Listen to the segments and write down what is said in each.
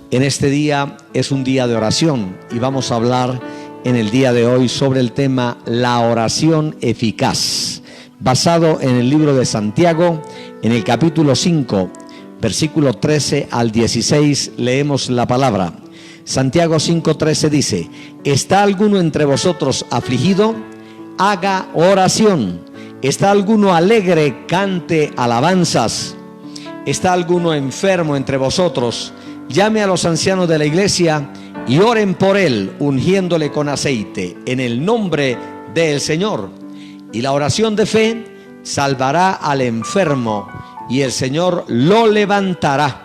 En este día es un día de oración y vamos a hablar en el día de hoy sobre el tema la oración eficaz, basado en el libro de Santiago, en el capítulo 5, versículo 13 al 16, leemos la palabra. Santiago 5:13 dice: ¿está alguno entre vosotros afligido? Haga oración. ¿Está alguno alegre? Cante alabanzas. ¿Está alguno enfermo entre vosotros? Llame a los ancianos de la iglesia y oren por él, ungiéndole con aceite en el nombre del Señor. Y la oración de fe salvará al enfermo y el Señor lo levantará.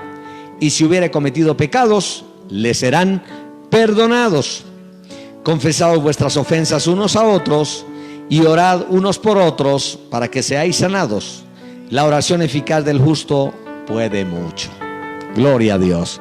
Y si hubiere cometido pecados, le serán perdonados. Confesad vuestras ofensas unos a otros y orad unos por otros para que seáis sanados. La oración eficaz del justo puede mucho. Gloria a Dios.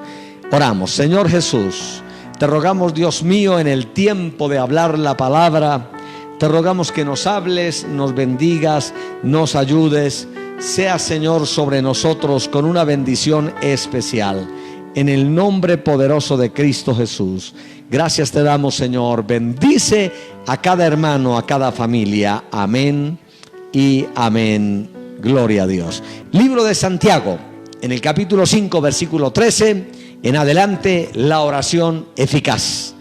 Oramos. Señor Jesús, te rogamos, Dios mío, en el tiempo de hablar la palabra, te rogamos que nos hables, nos bendigas, nos ayudes. Sea, Señor, sobre nosotros con una bendición especial. En el nombre poderoso de Cristo Jesús. Gracias te damos, Señor. Bendice a cada hermano, a cada familia. Amén y amén. Gloria a Dios. Libro de Santiago, en el capítulo 5, versículo 13, en adelante, la oración eficaz.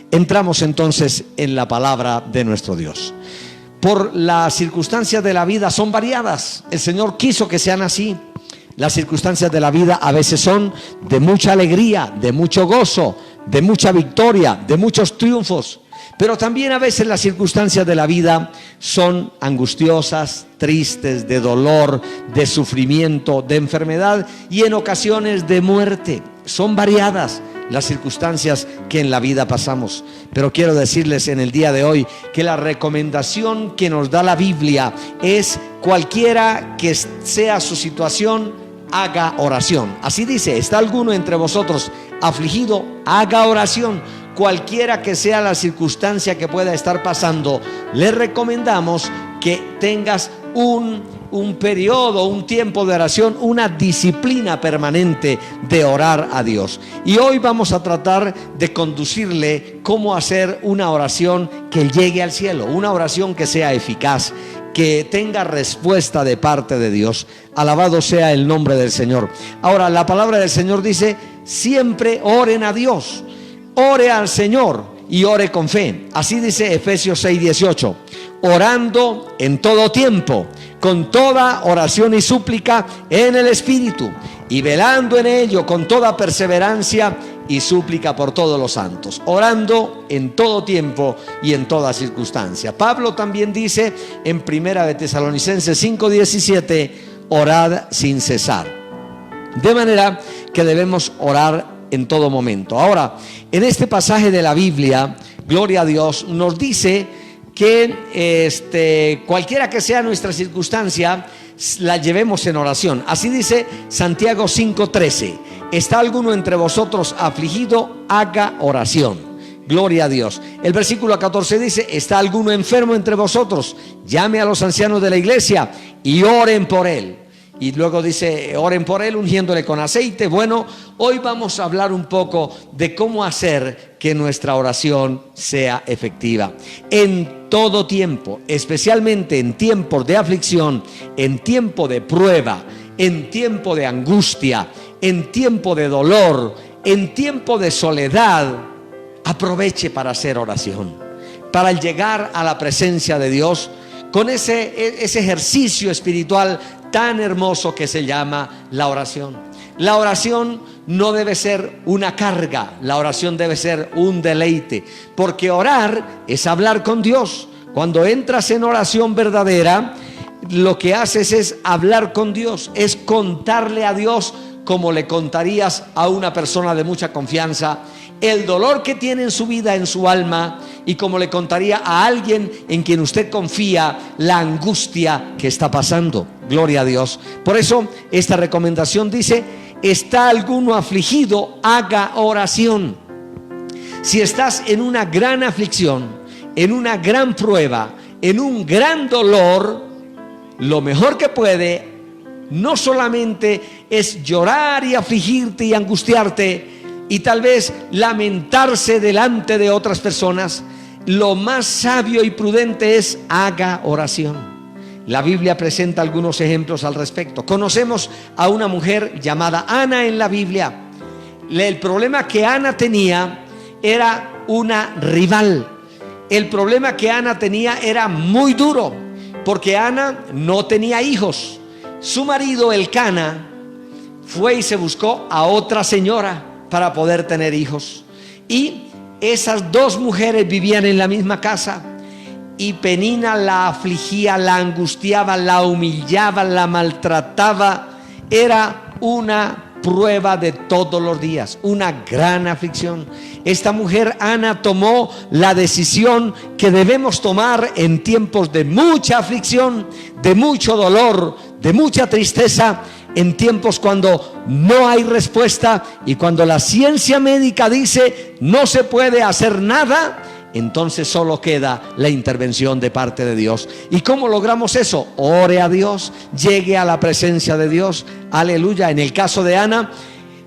Entramos entonces en la palabra de nuestro Dios. Por las circunstancias de la vida son variadas. El Señor quiso que sean así. Las circunstancias de la vida a veces son de mucha alegría, de mucho gozo, de mucha victoria, de muchos triunfos. Pero también a veces las circunstancias de la vida son angustiosas, tristes, de dolor, de sufrimiento, de enfermedad y en ocasiones de muerte. Son variadas las circunstancias que en la vida pasamos. Pero quiero decirles en el día de hoy que la recomendación que nos da la Biblia es: cualquiera que sea su situación, haga oración. Así dice: ¿está alguno entre vosotros afligido? Haga oración. Cualquiera que sea la circunstancia que pueda estar pasando, le recomendamos que tengas un periodo, un tiempo de oración, una disciplina permanente de orar a Dios. Y hoy vamos a tratar de conducirle cómo hacer una oración que llegue al cielo, una oración que sea eficaz, que tenga respuesta de parte de Dios. Alabado sea el nombre del Señor. Ahora, la palabra del Señor dice: siempre oren a Dios. Ore al Señor y ore con fe. Así dice Efesios 6:18. Orando en todo tiempo, con toda oración y súplica en el Espíritu, y velando en ello con toda perseverancia y súplica por todos los santos. Orando en todo tiempo y en toda circunstancia. Pablo también dice en 1 de Tesalonicenses 5:17: orad sin cesar. De manera que debemos orar en todo momento. Ahora, en este pasaje de la Biblia, gloria a Dios, nos dice que cualquiera que sea nuestra circunstancia, la llevemos en oración. Así dice Santiago 5:13: ¿está alguno entre vosotros afligido? Haga oración. Gloria a Dios. El versículo 14 dice: ¿está alguno enfermo entre vosotros? Llame a los ancianos de la iglesia y oren por él. Y luego dice: oren por él, ungiéndole con aceite. Bueno, hoy vamos a hablar un poco de cómo hacer que nuestra oración sea efectiva. En todo tiempo, especialmente en tiempos de aflicción, en tiempo de prueba, en tiempo de angustia, en tiempo de dolor, en tiempo de soledad, aproveche para hacer oración, para llegar a la presencia de Dios con ese ejercicio espiritual tan hermoso que se llama la oración. La oración no debe ser una carga, la oración debe ser un deleite, porque orar es hablar con Dios. Cuando entras en oración verdadera, lo que haces es hablar con Dios, es contarle a Dios como le contarías a una persona de mucha confianza el dolor que tiene en su vida, en su alma, y como le contaría a alguien en quien usted confía la angustia que está pasando. Gloria a Dios. Por eso esta recomendación dice: ¿está alguno afligido? Haga oración. Si estás en una gran aflicción, en una gran prueba, en un gran dolor, lo mejor que puede no solamente es llorar y afligirte y angustiarte y tal vez lamentarse delante de otras personas. Lo más sabio y prudente es: haga oración. La Biblia presenta algunos ejemplos al respecto. Conocemos a una mujer llamada Ana en la Biblia. El problema que Ana tenía era una rival. El problema que Ana tenía era muy duro, porque Ana no tenía hijos. Su marido Elcana fue y se buscó a otra señora para poder tener hijos, y esas dos mujeres vivían en la misma casa, y Penina la afligía, la angustiaba, la humillaba, la maltrataba. Era una prueba de todos los días, una gran aflicción. Esta mujer Ana tomó la decisión que debemos tomar en tiempos de mucha aflicción, de mucho dolor, de mucha tristeza, en tiempos cuando no hay respuesta y cuando la ciencia médica dice no se puede hacer nada. Entonces solo queda la intervención de parte de Dios. ¿Y cómo logramos eso? Ore a Dios, llegue a la presencia de Dios. Aleluya. En el caso de Ana,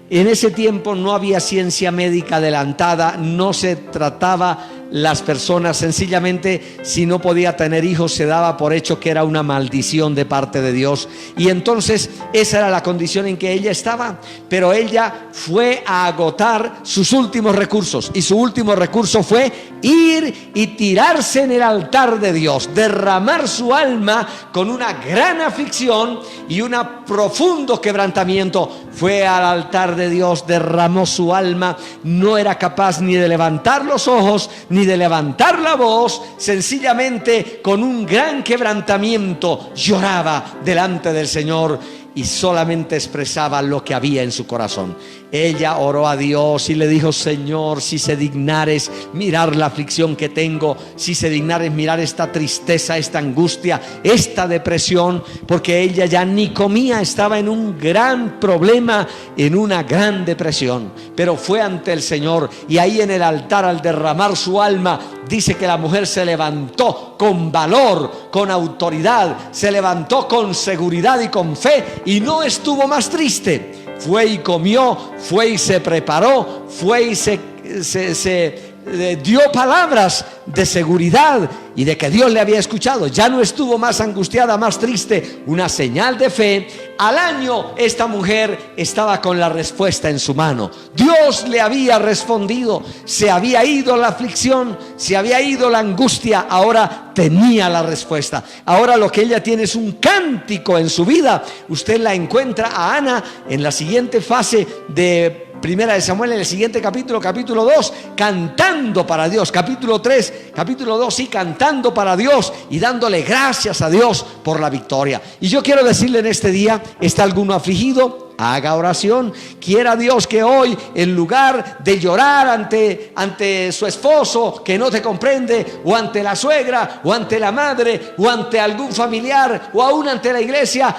en ese tiempo no había ciencia médica adelantada, no se trataba las personas, sencillamente si no podía tener hijos se daba por hecho que era una maldición de parte de Dios, y entonces esa era la condición en que ella estaba. Pero ella fue a agotar sus últimos recursos, y su último recurso fue ir y tirarse en el altar de Dios, derramar su alma con una gran aflicción y un profundo quebrantamiento. Fue al altar de Dios, derramó su alma, no era capaz ni de levantar los ojos ni de levantar la voz, sencillamente con un gran quebrantamiento lloraba delante del Señor y solamente expresaba lo que había en su corazón. Ella oró a Dios y le dijo: Señor, si se dignares mirar la aflicción que tengo, si se dignares mirar esta tristeza, esta angustia, esta depresión, porque ella ya ni comía, estaba en un gran problema, en una gran depresión. Pero fue ante el Señor, y ahí en el altar, al derramar su alma, dice que la mujer se levantó con valor, con autoridad, se levantó con seguridad y con fe, y no estuvo más triste. Fue y comió, fue y se preparó, fue y se dio palabras de seguridad y de que Dios le había escuchado. Ya no estuvo más angustiada, más triste. Una señal de fe. Al año esta mujer estaba con la respuesta en su mano. Dios le había respondido. Se había ido la aflicción, se había ido la angustia. Ahora tenía la respuesta. Ahora lo que ella tiene es un cántico en su vida. Usted la encuentra a Ana en la siguiente fase de Primera de Samuel, en el siguiente capítulo, capítulo 2, cantando para Dios. Capítulo 3, capítulo 2, sí, cantando para Dios y dándole gracias a Dios por la victoria. Y yo quiero decirle en este día: ¿está alguno afligido? Haga oración. Quiera Dios que hoy, en lugar de llorar ante su esposo que no te comprende, o ante la suegra, o ante la madre, o ante algún familiar, o aún ante la iglesia,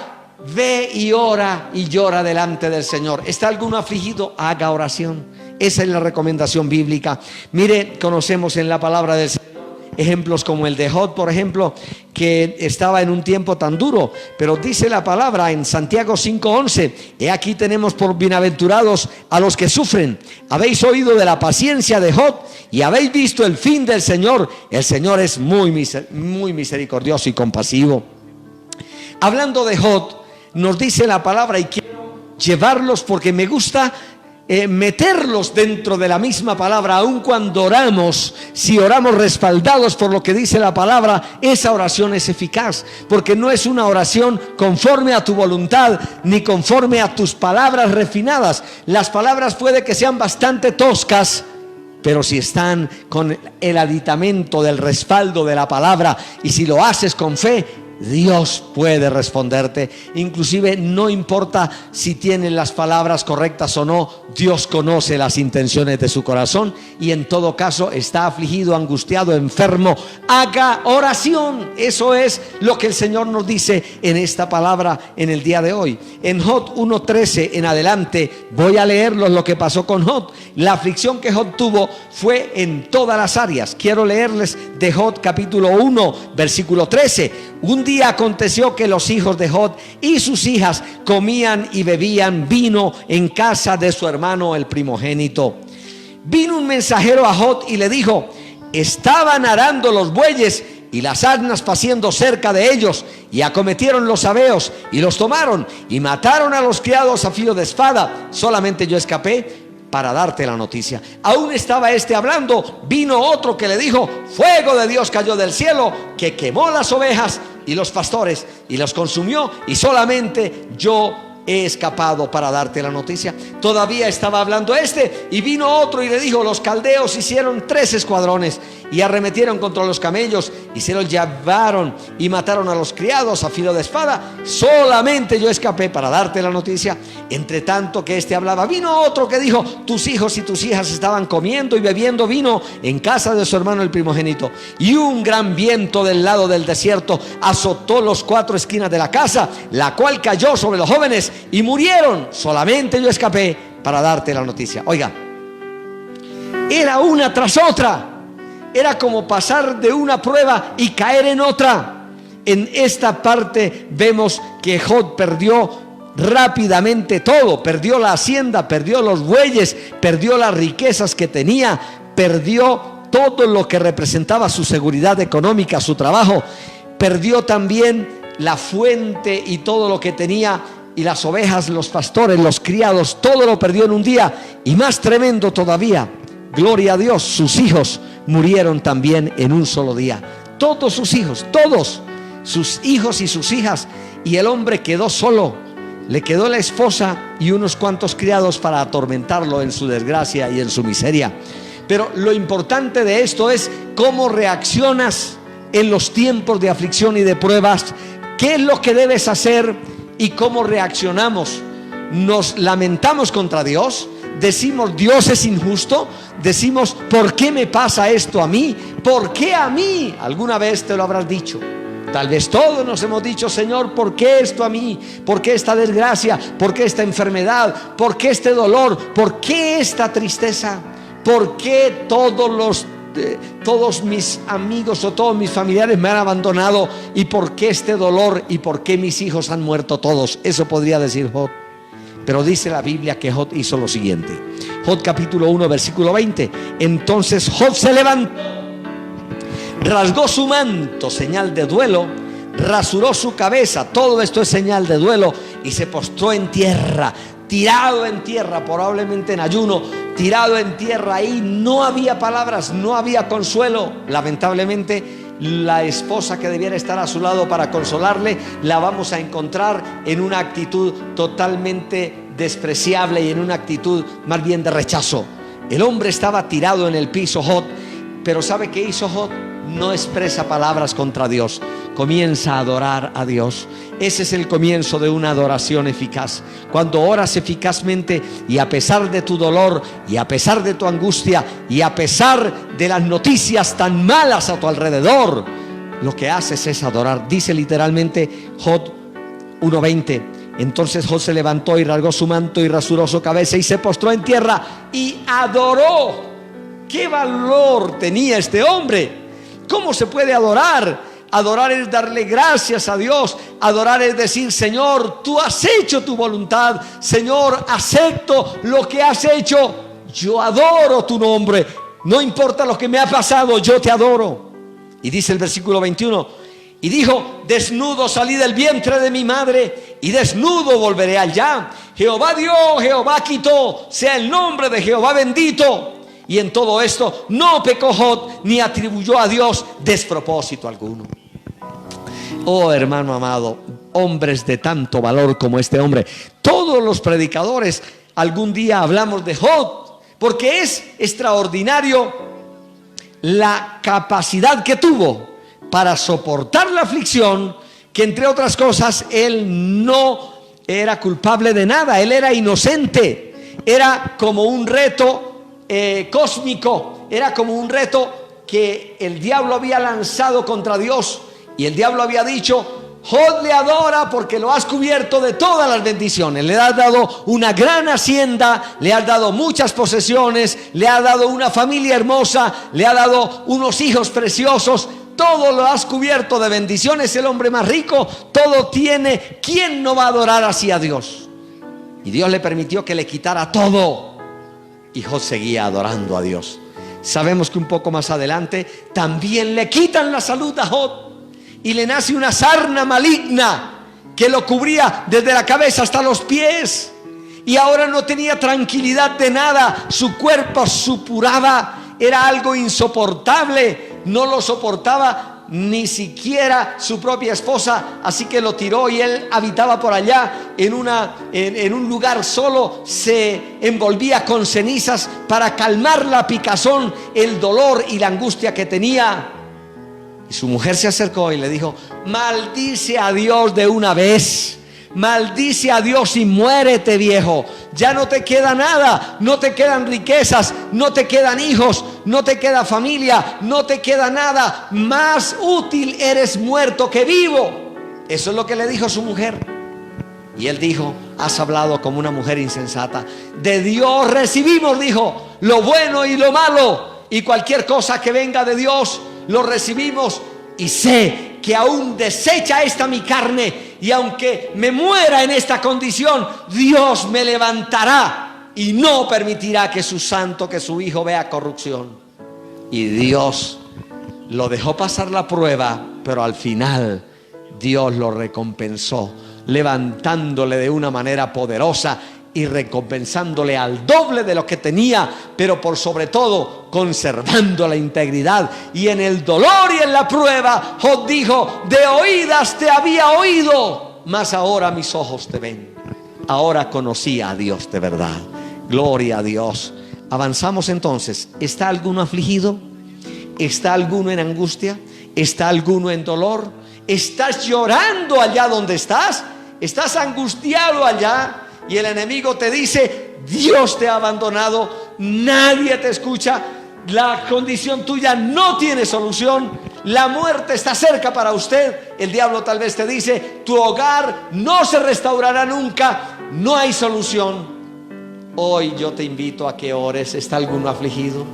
ve y ora y llora delante del Señor. ¿Está alguno afligido? Haga oración. Esa es la recomendación bíblica. Mire, conocemos en la palabra del Señor ejemplos como el de Job, por ejemplo, que estaba en un tiempo tan duro, pero dice la palabra en Santiago 5:11: he aquí tenemos por bienaventurados a los que sufren. Habéis oído de la paciencia de Job y habéis visto el fin del Señor. El Señor es muy misericordioso y compasivo. Hablando de Job, nos dice la palabra, y quiero llevarlos porque me gusta meterlos dentro de la misma palabra, aun cuando oramos. Si oramos respaldados por lo que dice la palabra, esa oración es eficaz, porque no es una oración conforme a tu voluntad, ni conforme a tus palabras refinadas. Las palabras puede que sean bastante toscas, pero si están con el aditamento del respaldo de la palabra, y si lo haces con fe, Dios puede responderte. Inclusive no importa si tienen las palabras correctas o no, Dios conoce las intenciones de su corazón, y en todo caso está afligido, angustiado, enfermo, haga oración. Eso es lo que el Señor nos dice en esta palabra en el día de hoy. En Job 1:13 en adelante voy a leerlos lo que pasó con Job. La aflicción que Job tuvo fue en todas las áreas. Quiero leerles de Job capítulo 1 versículo 13. Un día aconteció que los hijos de Job y sus hijas comían y bebían vino en casa de su hermano el primogénito. Vino un mensajero a Job y le dijo: estaban arando los bueyes y las asnas paciendo cerca de ellos, y acometieron los sabeos y los tomaron y mataron a los criados a filo de espada. Solamente yo escapé para darte la noticia. Aún estaba hablando, vino otro que le dijo: fuego de Dios cayó del cielo, que quemó las ovejas y los pastores y los consumió, y solamente yo he escapado para darte la noticia. Todavía estaba hablando y vino otro y le dijo: los caldeos hicieron 3 escuadrones y arremetieron contra los camellos y se los llevaron y mataron a los criados a filo de espada. Solamente yo escapé para darte la noticia. Entre tanto que hablaba, vino otro que dijo: tus hijos y tus hijas estaban comiendo y bebiendo vino en casa de su hermano el primogénito, y un gran viento del lado del desierto azotó los 4 esquinas de la casa, la cual cayó sobre los jóvenes y murieron. Solamente yo escapé para darte la noticia. Oiga, era una tras otra. Era como pasar de una prueba y caer en otra. En esta parte vemos que Job perdió rápidamente todo. Perdió la hacienda, perdió los bueyes, perdió las riquezas que tenía, perdió todo lo que representaba su seguridad económica, su trabajo. Perdió también la fuente y todo lo que tenía, y las ovejas, los pastores, los criados, todo lo perdió en un día. Y más tremendo todavía, gloria a Dios, sus hijos murieron también en un solo día. Todos sus hijos, todos sus hijos y sus hijas. Y el hombre quedó solo. Le quedó la esposa y unos cuantos criados para atormentarlo en su desgracia y en su miseria. Pero lo importante de esto es cómo reaccionas en los tiempos de aflicción y de pruebas. ¿Qué es lo que debes hacer y cómo reaccionamos? ¿Nos lamentamos contra Dios? Decimos: Dios es injusto. Decimos: ¿por qué me pasa esto a mí? ¿Por qué a mí? Alguna vez te lo habrás dicho. Tal vez todos nos hemos dicho: Señor, ¿por qué esto a mí? ¿Por qué esta desgracia? ¿Por qué esta enfermedad? ¿Por qué este dolor? ¿Por qué esta tristeza? ¿Por qué todos mis amigos o todos mis familiares me han abandonado? ¿Y por qué este dolor? ¿Y por qué mis hijos han muerto todos? Eso podría decir Job. Pero dice la Biblia que Job hizo lo siguiente. Job capítulo 1 versículo 20. Entonces Job se levantó, rasgó su manto, señal de duelo, rasuró su cabeza, todo esto es señal de duelo, y se postró en tierra, tirado en tierra, probablemente en ayuno, tirado en tierra. Ahí no había palabras, no había consuelo. Lamentablemente, la esposa que debiera estar a su lado para consolarle, la vamos a encontrar en una actitud totalmente despreciable y en una actitud más bien de rechazo. El hombre estaba tirado en el piso, Job, pero ¿sabe qué hizo Job? No expresa palabras contra Dios, comienza a adorar a Dios. Ese es el comienzo de una adoración eficaz. Cuando oras eficazmente, y a pesar de tu dolor, y a pesar de tu angustia, y a pesar de las noticias tan malas a tu alrededor, lo que haces es adorar. Dice literalmente Job 1:20. Entonces Job se levantó y rasgó su manto y rasuró su cabeza y se postró en tierra y adoró. ¿Qué valor tenía este hombre? ¿Cómo se puede adorar? Adorar es darle gracias a Dios. Adorar es decir: Señor, tú has hecho tu voluntad. Señor, acepto lo que has hecho. Yo adoro tu nombre. No importa lo que me ha pasado, yo te adoro. Y dice el versículo 21: y dijo: desnudo salí del vientre de mi madre, y desnudo volveré allá. Jehová dio, Jehová quitó, sea el nombre de Jehová bendito. Y en todo esto no pecó Job, ni atribuyó a Dios despropósito alguno. Oh, hermano amado, hombres de tanto valor como este hombre. Todos los predicadores algún día hablamos de Job, porque es extraordinario la capacidad que tuvo para soportar la aflicción, que entre otras cosas él no era culpable de nada, él era inocente. Era como un reto cósmico, era como un reto que el diablo había lanzado contra Dios, y el diablo había dicho: Job le adora porque lo has cubierto de todas las bendiciones, le has dado una gran hacienda, le has dado muchas posesiones, le has dado una familia hermosa, le has dado unos hijos preciosos, todo lo has cubierto de bendiciones, el hombre más rico, todo tiene. ¿Quién no va a adorar así a Dios? Y Dios le permitió que le quitara todo, y Job seguía adorando a Dios. Sabemos que un poco más adelante también le quitan la salud a Job, y le nace una sarna maligna que lo cubría desde la cabeza hasta los pies, y ahora no tenía tranquilidad de nada. Su cuerpo supuraba, era algo insoportable, no lo soportaba ni siquiera su propia esposa, así que lo tiró, y él habitaba por allá en un lugar solo, se envolvía con cenizas para calmar la picazón, el dolor y la angustia que tenía. Y su mujer se acercó y le dijo: maldice a Dios de una vez, maldice a Dios y muérete, viejo. Ya no te queda nada, no te quedan riquezas, no te quedan hijos, no te queda familia, no te queda nada. Más útil eres muerto que vivo. Eso es lo que le dijo su mujer. Y él dijo: has hablado como una mujer insensata. De Dios recibimos, dijo, lo bueno y lo malo, y cualquier cosa que venga de Dios lo recibimos. Y sé que aún desecha esta mi carne, y aunque me muera en esta condición, Dios me levantará y no permitirá que su santo, que su hijo vea corrupción. Y Dios lo dejó pasar la prueba, pero al final Dios lo recompensó, levantándole de una manera poderosa y recompensándole al doble de lo que tenía, pero por sobre todo conservando la integridad. Y en el dolor y en la prueba, Job dijo: de oídas te había oído, mas ahora mis ojos te ven. Ahora conocí a Dios de verdad. Gloria a Dios. Avanzamos entonces. ¿Está alguno afligido? ¿Está alguno en angustia? ¿Está alguno en dolor? ¿Estás llorando allá donde estás? ¿Estás angustiado allá? Y el enemigo te dice: Dios te ha abandonado, nadie te escucha, la condición tuya no tiene solución, la muerte está cerca para usted. El diablo tal vez te dice: tu hogar no se restaurará nunca, no hay solución. Hoy yo te invito a que ores. ¿Está alguno afligido?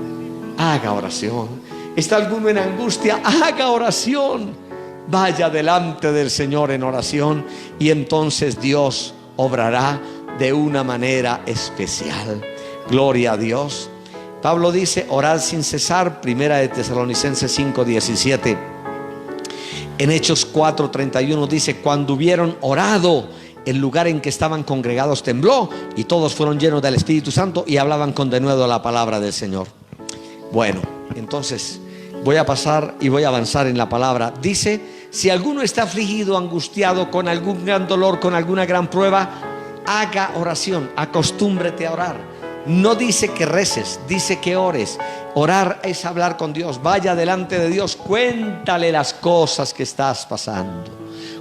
Haga oración. ¿Está alguno en angustia? Haga oración. Vaya delante del Señor en oración, y entonces Dios obrará de una manera especial. Gloria a Dios. Pablo dice: orad sin cesar. Primera de Tesalonicenses 5:17. En Hechos 4:31 dice: cuando hubieron orado, el lugar en que estaban congregados tembló, y todos fueron llenos del Espíritu Santo y hablaban con denuedo la palabra del Señor. Bueno, entonces voy a pasar y voy a avanzar en la palabra. Dice: si alguno está afligido, angustiado, con algún gran dolor, con alguna gran prueba, haga oración, acostúmbrete a orar. No dice que reces, dice que ores. Orar es hablar con Dios. Vaya delante de Dios, cuéntale las cosas que estás pasando.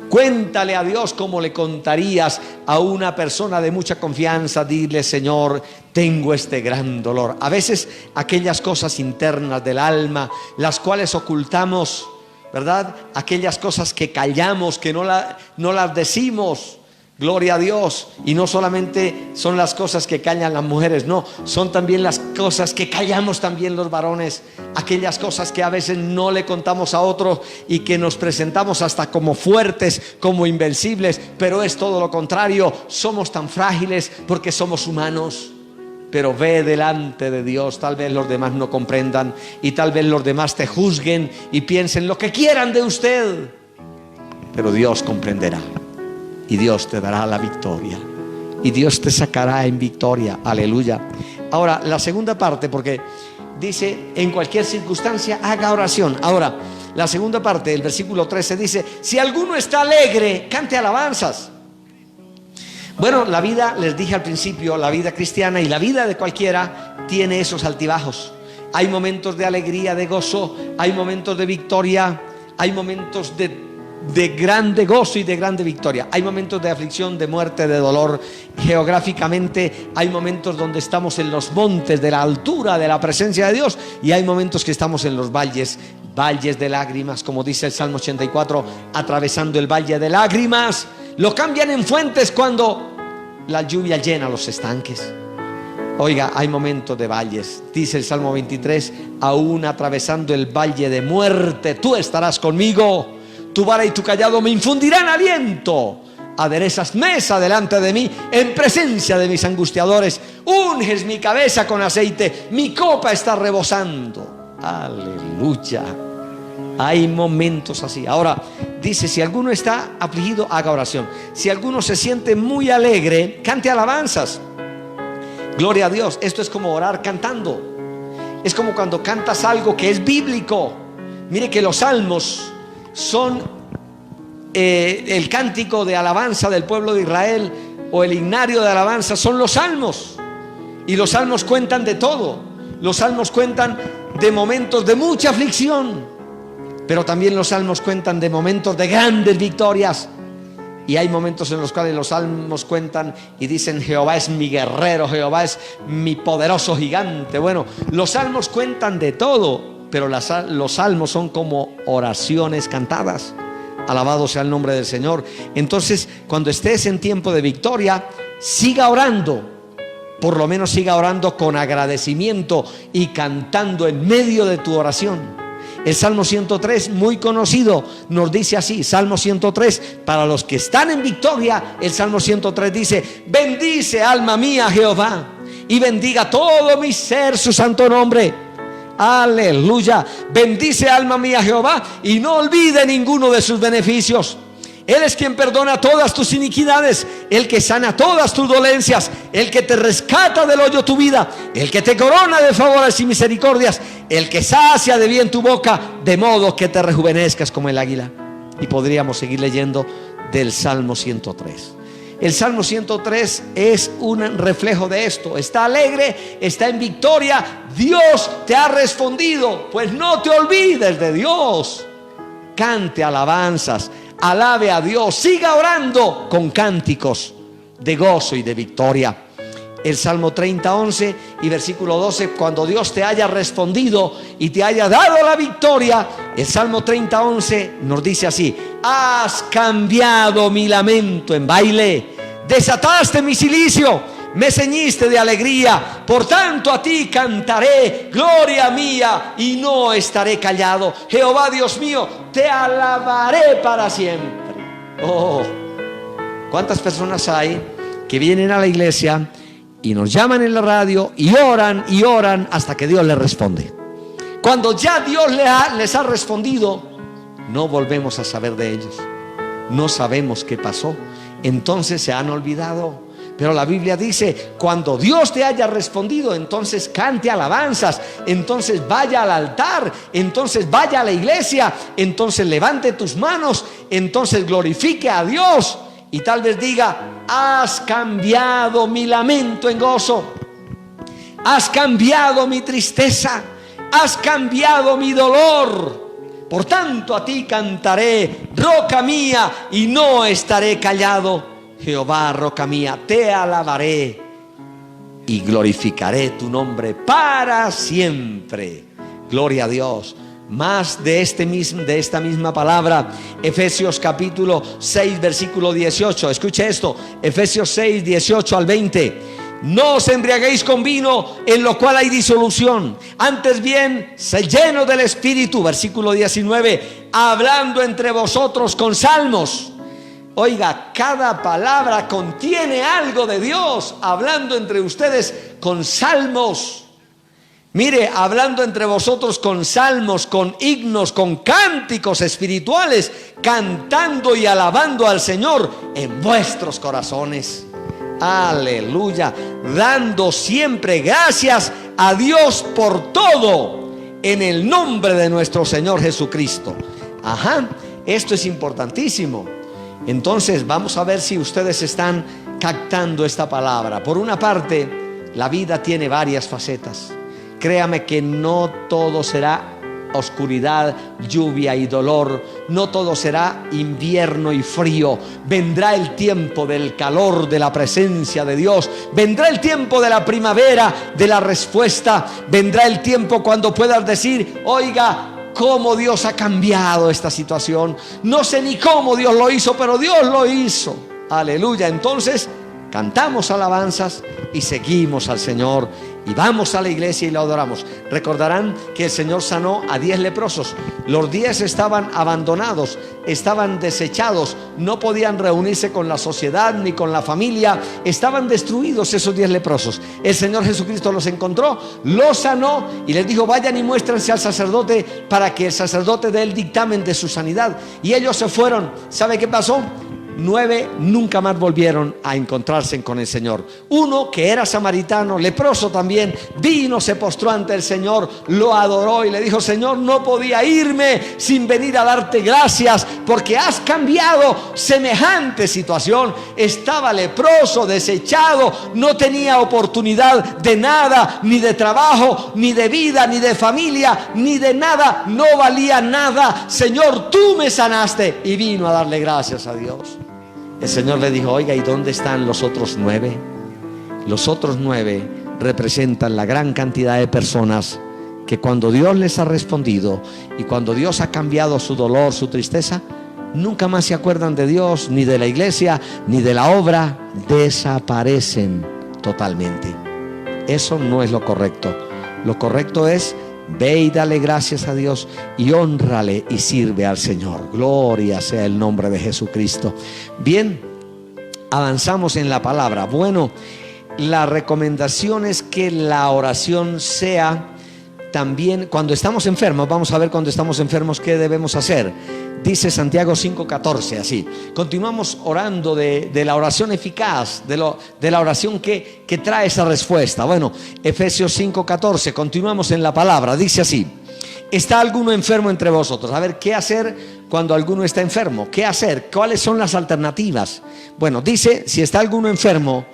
Cuéntale a Dios como le contarías a una persona de mucha confianza. Dile: Señor, tengo este gran dolor. A veces aquellas cosas internas del alma, las cuales ocultamos, ¿verdad? Aquellas cosas que callamos, que no las decimos. Gloria a Dios. Y no solamente son las cosas que callan las mujeres, no, son también las cosas que callamos también los varones. Aquellas cosas que a veces no le contamos a otros y que nos presentamos hasta como fuertes, como invencibles, pero es todo lo contrario. Somos tan frágiles porque somos humanos. Pero ve delante de Dios. Tal vez los demás no comprendan, y tal vez los demás te juzguen y piensen lo que quieran de usted, pero Dios comprenderá. y Dios te dará la victoria. Y Dios te sacará en victoria. Aleluya. Ahora, la segunda parte, porque dice, en cualquier circunstancia haga oración. Ahora, la segunda parte del versículo 13 dice, si alguno está alegre, cante alabanzas. Bueno, la vida, les dije al principio, la vida cristiana y la vida de cualquiera tiene esos altibajos. Hay momentos de alegría, de gozo, hay momentos de victoria, hay momentos de grande gozo y de grande victoria. Hay momentos de aflicción, de muerte, de dolor. Geográficamente hay momentos donde estamos en los montes de la altura de la presencia de Dios, y hay momentos que estamos en los valles de lágrimas, como dice el Salmo 84, atravesando el valle de lágrimas. Lo cambian en fuentes cuando la lluvia llena los estanques. Oiga, hay momentos de valles. Dice el Salmo 23, aún atravesando el valle de muerte, tú estarás conmigo. Tu vara y tu callado me infundirán aliento. Aderezas mesa delante de mí en presencia de mis angustiadores. Unges mi cabeza con aceite, mi copa está rebosando. Aleluya. Hay momentos así. Ahora dice, si alguno está afligido, haga oración. Si alguno se siente muy alegre, cante alabanzas. Gloria a Dios. Esto es como orar cantando. Es como cuando cantas algo que es bíblico. Mire que los salmos son el cántico de alabanza del pueblo de Israel, o el himnario de alabanza son los salmos. Y los salmos cuentan de todo. Los salmos cuentan de momentos de mucha aflicción, pero también los salmos cuentan de momentos de grandes victorias. Y hay momentos en los cuales los salmos cuentan y dicen, Jehová es mi guerrero, Jehová es mi poderoso gigante. Bueno, los salmos cuentan de todo, pero los salmos son como oraciones cantadas. Alabado sea el nombre del Señor. Entonces, cuando estés en tiempo de victoria, siga orando. Por lo menos siga orando con agradecimiento y cantando en medio de tu oración. El Salmo 103, muy conocido, nos dice así. Salmo 103, para los que están en victoria, el Salmo 103 dice, bendice alma mía Jehová, y bendiga todo mi ser su santo nombre. Aleluya. Bendice alma mía Jehová, y no olvide ninguno de sus beneficios. Él es quien perdona todas tus iniquidades, el que sana todas tus dolencias, el que te rescata del hoyo tu vida, el que te corona de favores y misericordias, el que sacia de bien tu boca, de modo que te rejuvenezcas como el águila. Y podríamos seguir leyendo del Salmo 103. El Salmo 103 es un reflejo de esto. Está alegre, está en victoria. Dios te ha respondido, pues no te olvides de Dios. Cante alabanzas, alabe a Dios, siga orando con cánticos de gozo y de victoria. El Salmo 30, 11 y versículo 12, cuando Dios te haya respondido y te haya dado la victoria, el Salmo 30, 11 nos dice así: has cambiado mi lamento en baile, desataste mi cilicio, me ceñiste de alegría, por tanto a ti cantaré, gloria mía, y no estaré callado. Jehová Dios mío, te alabaré para siempre. Oh, ¿cuántas personas hay que vienen a la iglesia y nos llaman en la radio y oran hasta que Dios les responde? Cuando ya Dios les ha respondido, no volvemos a saber de ellos, no sabemos qué pasó, entonces se han olvidado. Pero la Biblia dice, cuando Dios te haya respondido, entonces cante alabanzas, entonces vaya al altar, entonces vaya a la iglesia, entonces levante tus manos, entonces glorifique a Dios y tal vez diga, has cambiado mi lamento en gozo, has cambiado mi tristeza, has cambiado mi dolor. Por tanto a ti cantaré, roca mía, y no estaré callado. Jehová, roca mía, te alabaré y glorificaré tu nombre para siempre. Gloria a Dios. Más de esta misma palabra, Efesios capítulo 6, versículo 18. Escuche esto, Efesios 6, 18 al 20. No os embriaguéis con vino, en lo cual hay disolución, antes bien, sed llenos del Espíritu. Versículo 19, hablando entre vosotros con salmos. Oiga, cada palabra contiene algo de Dios, hablando entre ustedes con salmos. Mire, hablando entre vosotros con salmos, con himnos, con cánticos espirituales, cantando y alabando al Señor en vuestros corazones. Aleluya, dando siempre gracias a Dios por todo, en el nombre de nuestro Señor Jesucristo. Ajá, esto es importantísimo. Entonces vamos a ver si ustedes están captando esta palabra. Por una parte, la vida tiene varias facetas. Créame que no todo será oscuridad, lluvia y dolor. No todo será invierno y frío. Vendrá el tiempo del calor de la presencia de Dios. Vendrá el tiempo de la primavera, de la respuesta. Vendrá el tiempo cuando puedas decir: oiga, cómo Dios ha cambiado esta situación. No sé ni cómo Dios lo hizo, pero Dios lo hizo. Aleluya. Entonces cantamos alabanzas y seguimos al Señor y vamos a la iglesia y lo adoramos. Recordarán que el Señor sanó a 10 leprosos. Los 10 estaban abandonados, estaban desechados, no podían reunirse con la sociedad ni con la familia, estaban destruidos esos 10 leprosos. El Señor Jesucristo los encontró, los sanó y les dijo: vayan y muéstrense al sacerdote para que el sacerdote dé el dictamen de su sanidad. Y ellos se fueron. ¿Sabe qué pasó? 9 nunca más volvieron a encontrarse con el Señor. Uno, que era samaritano, leproso también, vino, se postró ante el Señor, lo adoró y le dijo: Señor, no podía irme sin venir a darte gracias, porque has cambiado semejante situación. Estaba leproso, desechado, no tenía oportunidad de nada, ni de trabajo, ni de vida, ni de familia, ni de nada, no valía nada. Señor, tú me sanaste. Y vino a darle gracias a Dios. El Señor le dijo: oiga, ¿y dónde están los otros 9? Los otros 9 representan la gran cantidad de personas que cuando Dios les ha respondido y cuando Dios ha cambiado su dolor, su tristeza, nunca más se acuerdan de Dios, ni de la iglesia, ni de la obra. Desaparecen totalmente. Eso no es lo correcto. Lo correcto es: ve y dale gracias a Dios y hónrale y sirve al Señor. Gloria sea el nombre de Jesucristo. Bien, avanzamos en la palabra. Bueno, la recomendación es que la oración sea también cuando estamos enfermos. Vamos a ver cuando estamos enfermos qué debemos hacer. Dice Santiago 5:14 así. Continuamos orando de la oración eficaz, de la oración que trae esa respuesta. Bueno, Efesios 5:14, continuamos en la palabra. Dice así: ¿está alguno enfermo entre vosotros? A ver, ¿qué hacer cuando alguno está enfermo? ¿Qué hacer? ¿Cuáles son las alternativas? Bueno, dice: si está alguno enfermo,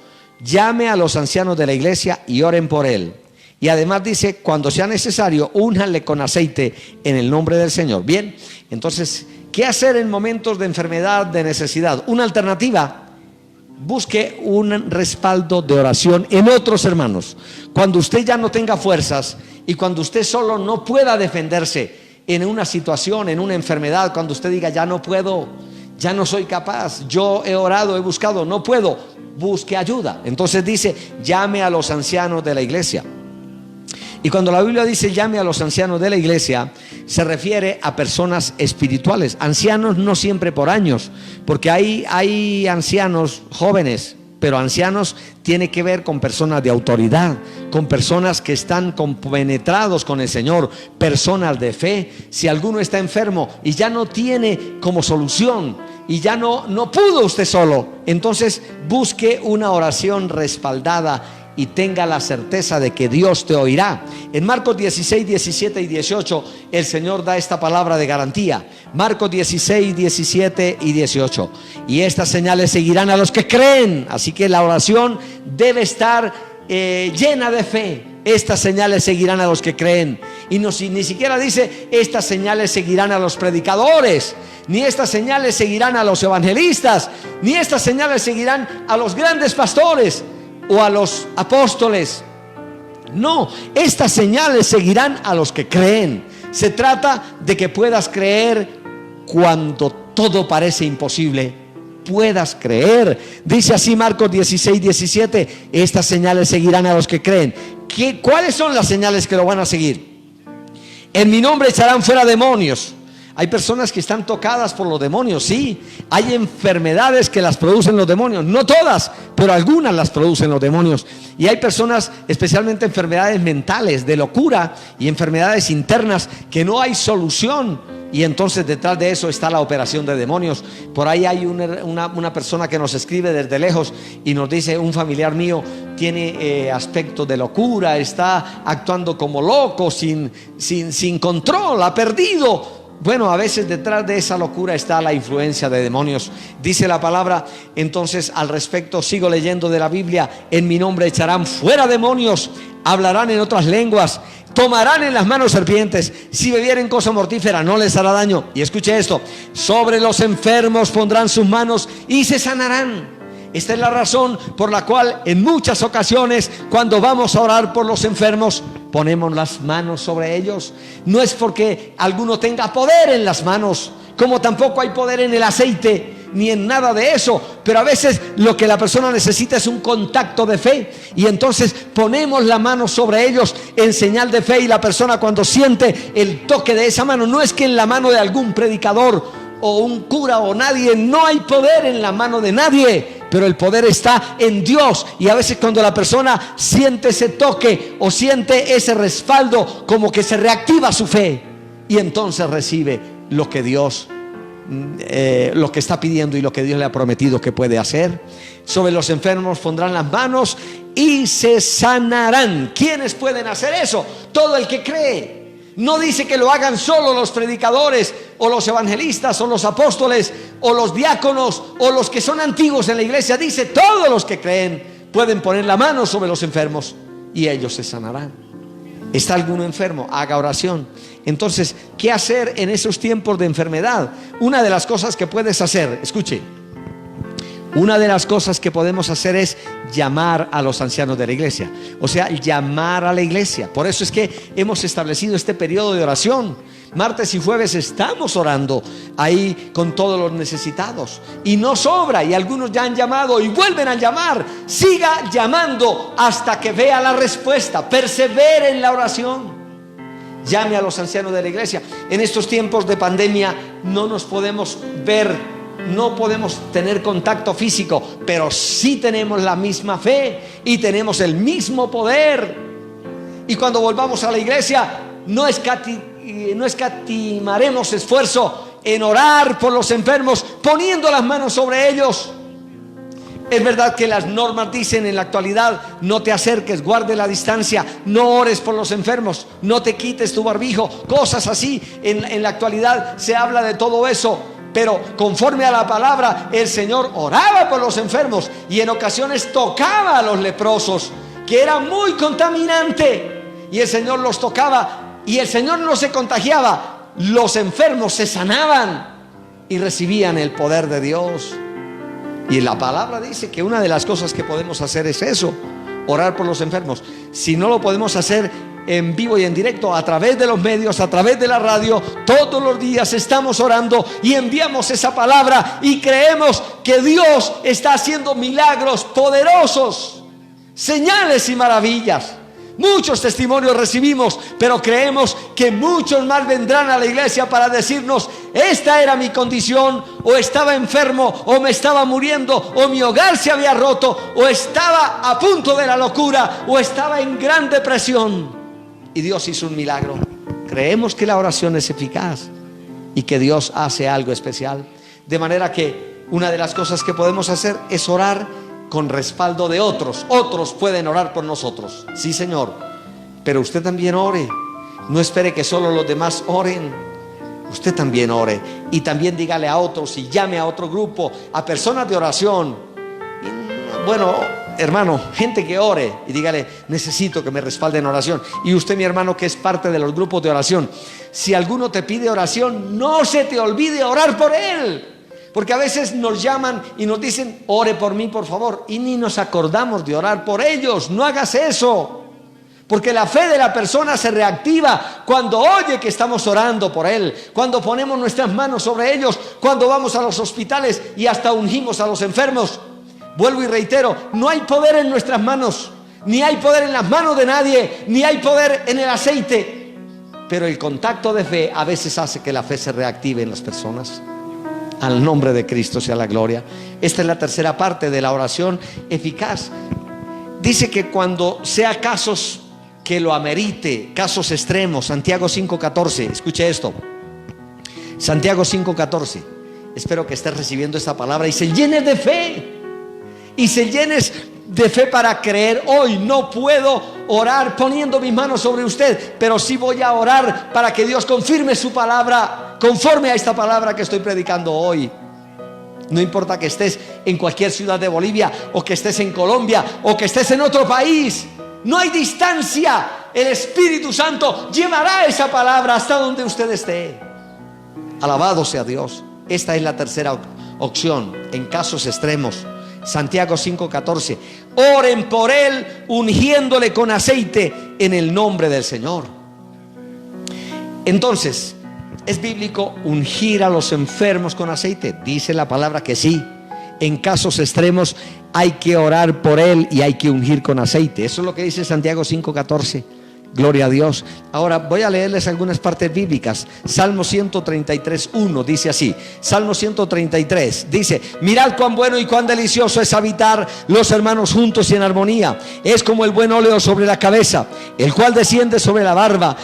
llame a los ancianos de la iglesia y oren por él. Y además dice: cuando sea necesario, únjanle con aceite en el nombre del Señor. Bien, entonces, ¿qué hacer en momentos de enfermedad, de necesidad? Una alternativa: busque un respaldo de oración en otros hermanos. Cuando usted ya no tenga fuerzas y cuando usted solo no pueda defenderse en una situación, en una enfermedad, cuando usted diga: ya no puedo, ya no soy capaz, yo he orado, he buscado, no puedo, busque ayuda. Entonces dice: llame a los ancianos de la iglesia. Y cuando la Biblia dice llame a los ancianos de la iglesia, se refiere a personas espirituales. Ancianos no siempre por años, porque hay ancianos jóvenes, pero ancianos tiene que ver con personas de autoridad, con personas que están compenetrados con el Señor, personas de fe. Si alguno está enfermo y ya no tiene como solución y ya no pudo usted solo, entonces busque una oración respaldada y tenga la certeza de que Dios te oirá. En Marcos 16, 17 y 18 el Señor da esta palabra de garantía. Marcos 16, 17 y 18: y estas señales seguirán a los que creen. Así que la oración debe estar llena de fe. Estas señales seguirán a los que creen. Y ni siquiera dice: estas señales seguirán a los predicadores, ni estas señales seguirán a los evangelistas, ni estas señales seguirán a los grandes pastores o a los apóstoles. No, estas señales seguirán a los que creen. Se trata de que puedas creer cuando todo parece imposible. Puedas creer. Dice así Marcos 16, 17: estas señales seguirán a los que creen. ¿Cuáles son las señales que lo van a seguir? En mi nombre echarán fuera demonios, Hay personas que están tocadas por los demonios, sí. Hay enfermedades que las producen los demonios, no todas, pero algunas las producen los demonios. Y hay personas, especialmente enfermedades mentales, de locura y enfermedades internas que no hay solución. Y entonces detrás de eso está la operación de demonios. Por ahí hay una persona que nos escribe desde lejos y nos dice: un familiar mío tiene aspecto de locura, está actuando como loco, sin control, ha perdido. Bueno, a veces detrás de esa locura está la influencia de demonios. Dice la palabra entonces al respecto, sigo leyendo de la Biblia: en mi nombre echarán fuera demonios, hablarán en otras lenguas, tomarán en las manos serpientes, si bebieren cosa mortífera no les hará daño. Y escuche esto: sobre los enfermos pondrán sus manos y se sanarán. Esta es la razón por la cual en muchas ocasiones, cuando vamos a orar por los enfermos, ponemos las manos sobre ellos. No es porque alguno tenga poder en las manos, como tampoco hay poder en el aceite, ni en nada de eso. Pero a veces lo que la persona necesita es un contacto de fe, y entonces ponemos la mano sobre ellos en señal de fe. Y la persona, cuando siente el toque de esa mano, no es que en la mano de algún predicador o un cura o nadie, no hay poder en la mano de nadie, pero el poder está en Dios. Y a veces cuando la persona siente ese toque o siente ese respaldo, como que se reactiva su fe, y entonces recibe lo que Dios lo que está pidiendo y lo que Dios le ha prometido que puede hacer. Sobre los enfermos pondrán las manos y se sanarán. ¿Quiénes pueden hacer eso? Todo el que cree. No dice que lo hagan solo los predicadores o los evangelistas o los apóstoles o los diáconos o los que son antiguos en la iglesia. Dice: todos los que creen pueden poner la mano sobre los enfermos y ellos se sanarán. ¿Está alguno enfermo? Haga oración. Entonces, ¿qué hacer en esos tiempos de enfermedad? Una de las cosas que puedes hacer, escuche, una de las cosas que podemos hacer es llamar a los ancianos de la iglesia. O sea, llamar a la iglesia. Por eso es que hemos establecido este periodo de oración. Martes y jueves estamos orando ahí con todos los necesitados. Y no sobra, y algunos ya han llamado y vuelven a llamar. Siga llamando hasta que vea la respuesta. Persevere en la oración. Llame a los ancianos de la iglesia. En estos tiempos de pandemia no nos podemos ver, no podemos tener contacto físico, pero sí tenemos la misma fe y tenemos el mismo poder. Y cuando volvamos a la iglesia, no escatimaremos esfuerzo en orar por los enfermos, poniendo las manos sobre ellos. Es verdad que las normas dicen en la actualidad: no te acerques, guarde la distancia, no ores por los enfermos, no te quites tu barbijo, cosas así. En la actualidad se habla de todo eso. Pero conforme a la palabra, el Señor oraba por los enfermos y en ocasiones tocaba a los leprosos, que era muy contaminante, y el Señor los tocaba y el Señor no se contagiaba. Los enfermos se sanaban y recibían el poder de Dios. Y la palabra dice que una de las cosas que podemos hacer es eso: orar por los enfermos. Si no lo podemos hacer en vivo y en directo, a través de los medios, a través de la radio, todos los días estamos orando y enviamos esa palabra, y creemos que Dios está haciendo milagros poderosos, señales y maravillas. Muchos testimonios recibimos, pero creemos que muchos más vendrán a la iglesia para decirnos: esta era mi condición, o estaba enfermo, o me estaba muriendo, o mi hogar se había roto, o estaba a punto de la locura, o estaba en gran depresión, y Dios hizo un milagro. Creemos que la oración es eficaz y que Dios hace algo especial. De manera que una de las cosas que podemos hacer es orar con respaldo de otros. Otros pueden orar por nosotros, sí, Señor, pero usted también ore. No espere que solo los demás oren. Usted también ore, y también dígale a otros, y llame a otro grupo, a personas de oración. Y, bueno, hermano, gente que ore, y dígale: necesito que me respalden en oración. Y usted, mi hermano, que es parte de los grupos de oración, si alguno te pide oración, no se te olvide orar por él. Porque a veces nos llaman y nos dicen: ore por mí, por favor, y ni nos acordamos de orar por ellos. No hagas eso, porque la fe de la persona se reactiva cuando oye que estamos orando por él, cuando ponemos nuestras manos sobre ellos, cuando vamos a los hospitales y hasta ungimos a los enfermos. Vuelvo y reitero: no hay poder en nuestras manos, ni hay poder en las manos de nadie, ni hay poder en el aceite, pero el contacto de fe a veces hace que la fe se reactive en las personas. Al nombre de Cristo sea la gloria. Esta es la tercera parte de la oración eficaz. Dice que cuando sea casos que lo amerite, casos extremos, Santiago 5:14, escuche esto, Santiago 5:14, espero que estés recibiendo esta palabra y se llene de fe, y se llenes de fe para creer. Hoy no puedo orar poniendo mis manos sobre usted, pero sí voy a orar para que Dios confirme su palabra conforme a esta palabra que estoy predicando hoy. No importa que estés en cualquier ciudad de Bolivia, o que estés en Colombia, o que estés en otro país, no hay distancia. El Espíritu Santo llevará esa palabra hasta donde usted esté. Alabado sea Dios. Esta es la tercera opción en casos extremos. Santiago 5:14, oren por él ungiéndole con aceite en el nombre del Señor. Entonces, ¿es bíblico ungir a los enfermos con aceite? Dice la palabra que sí. En casos extremos hay que orar por él y hay que ungir con aceite. Eso es lo que dice Santiago 5:14. Gloria a Dios. Ahora voy a leerles algunas partes bíblicas. Salmo 133:1 dice así. Salmo 133 dice: mirad cuán bueno y cuán delicioso es habitar los hermanos juntos y en armonía. Es como el buen óleo sobre la cabeza, el cual desciende sobre la barba